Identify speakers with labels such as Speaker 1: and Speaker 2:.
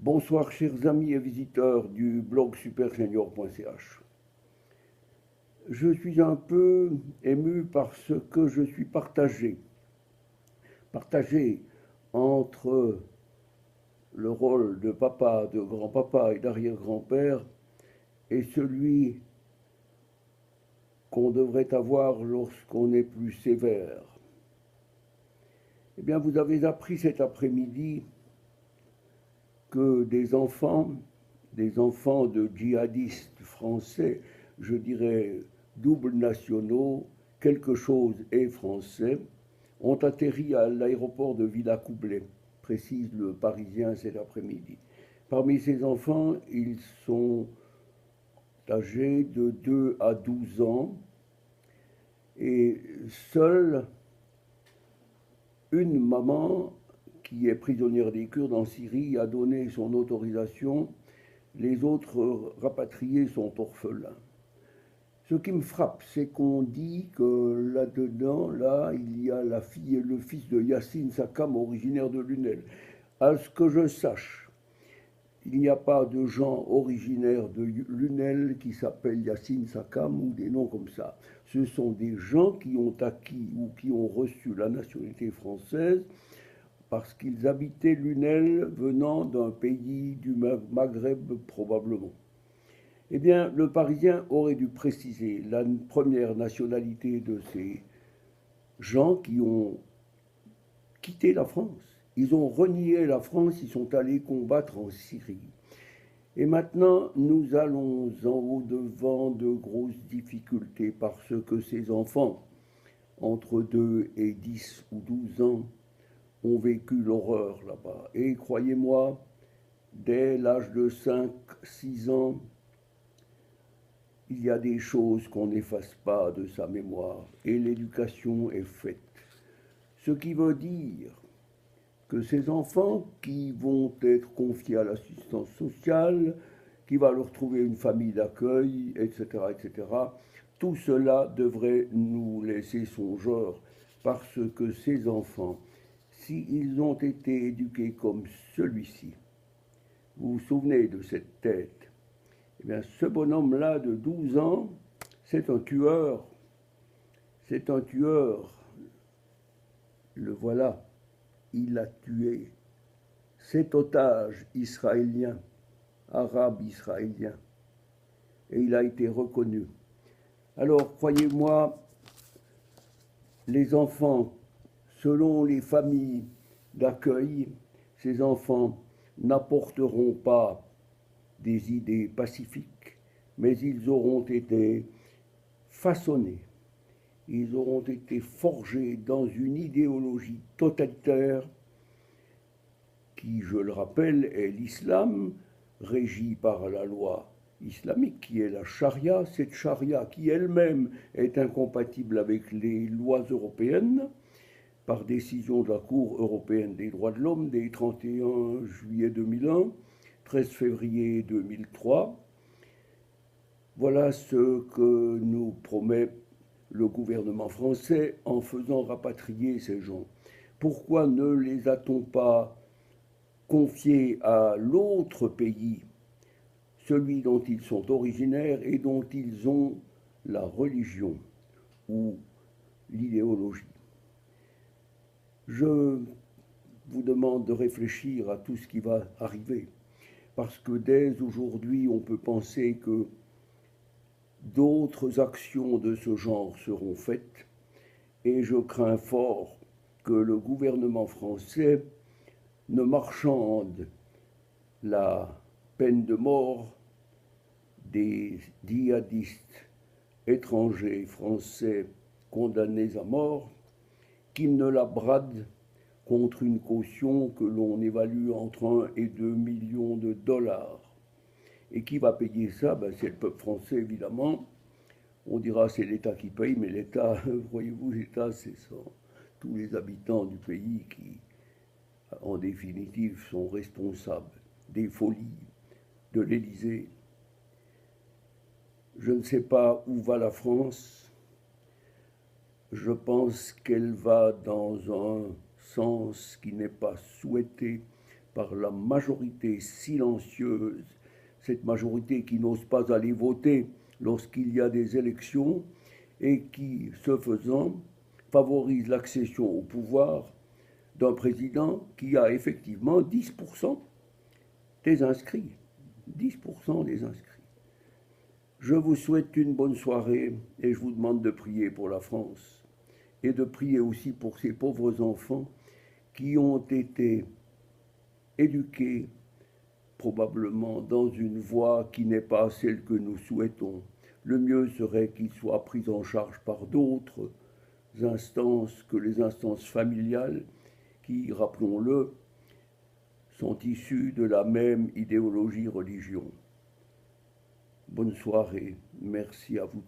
Speaker 1: Bonsoir chers amis et visiteurs du blog supersenior.ch. Je suis un peu ému parce que je suis partagé entre le rôle de papa, de grand-papa et d'arrière-grand-père et celui qu'on devrait avoir lorsqu'on est plus sévère. Eh bien, vous avez appris cet après-midi que des enfants de djihadistes français, je dirais doubles nationaux, quelque chose est français, ont atterri à l'aéroport de Villacoublay, précise le Parisien cet après-midi. Parmi ces enfants, ils sont âgés de 2 à 12 ans et seule une maman qui est prisonnière des Kurdes en Syrie a donné son autorisation. Les autres rapatriés sont orphelins. Ce qui me frappe, c'est qu'on dit que là-dedans, il y a la fille et le fils de Yassine Sakam, originaire de Lunel. À ce que je sache, il n'y a pas de gens originaires de Lunel qui s'appellent Yassine Sakam ou des noms comme ça. Ce sont des gens qui ont acquis ou qui ont reçu la nationalité française parce qu'ils habitaient Lunel venant d'un pays du Maghreb probablement. Eh bien, le Parisien aurait dû préciser la première nationalité de ces gens qui ont quitté la France. Ils ont renié la France, ils sont allés combattre en Syrie. Et maintenant, nous allons en au-devant de grosses difficultés parce que ces enfants, entre 2 et 10 ou 12 ans, ont vécu l'horreur là-bas. Et croyez-moi, dès l'âge de 5, 6 ans, il y a des choses qu'on n'efface pas de sa mémoire et l'éducation est faite. Ce qui veut dire que ces enfants qui vont être confiés à l'assistance sociale, qui va leur trouver une famille d'accueil, etc., tout cela devrait nous laisser songeurs parce que ces enfants, s'ils ont été éduqués comme celui-ci, vous vous souvenez de cette tête, eh bien, ce bonhomme-là de 12 ans, c'est un tueur. C'est un tueur. Le voilà. Il a tué cet otage israélien, arabe israélien. Et il a été reconnu. Alors, croyez-moi, les enfants, selon les familles d'accueil, ces enfants n'apporteront pas des idées pacifiques, mais ils auront été façonnés, ils auront été forgés dans une idéologie totalitaire qui, je le rappelle, est l'islam, régi par la loi islamique qui est la charia, cette charia qui elle-même est incompatible avec les lois européennes, par décision de la Cour européenne des droits de l'homme des 31 juillet 2001, 13 février 2003. Voilà ce que nous promet le gouvernement français en faisant rapatrier ces gens. Pourquoi ne les a-t-on pas confiés à l'autre pays, celui dont ils sont originaires et dont ils ont la religion ou l'idéologie? Je vous demande de réfléchir à tout ce qui va arriver, parce que dès aujourd'hui, on peut penser que d'autres actions de ce genre seront faites, et je crains fort que le gouvernement français ne marchande la peine de mort des djihadistes étrangers français condamnés à mort, qu'il ne la brade contre une caution que l'on évalue entre 1 et 2 millions de dollars. Et qui va payer ça? C'est le peuple français, évidemment. On dira c'est l'État qui paye, mais l'État, voyez-vous, l'État, c'est ça. Tous les habitants du pays qui, en définitive, sont responsables des folies de l'Élysée. Je ne sais pas où va la France. Je pense qu'elle va dans un sens qui n'est pas souhaité par la majorité silencieuse, cette majorité qui n'ose pas aller voter lorsqu'il y a des élections et qui, ce faisant, favorise l'accession au pouvoir d'un président qui a effectivement 10% des inscrits. 10% des inscrits. Je vous souhaite une bonne soirée et je vous demande de prier pour la France et de prier aussi pour ces pauvres enfants qui ont été éduqués probablement dans une voie qui n'est pas celle que nous souhaitons. Le mieux serait qu'ils soient pris en charge par d'autres instances que les instances familiales qui, rappelons-le, sont issues de la même idéologie religion. Bonne soirée, merci à vous.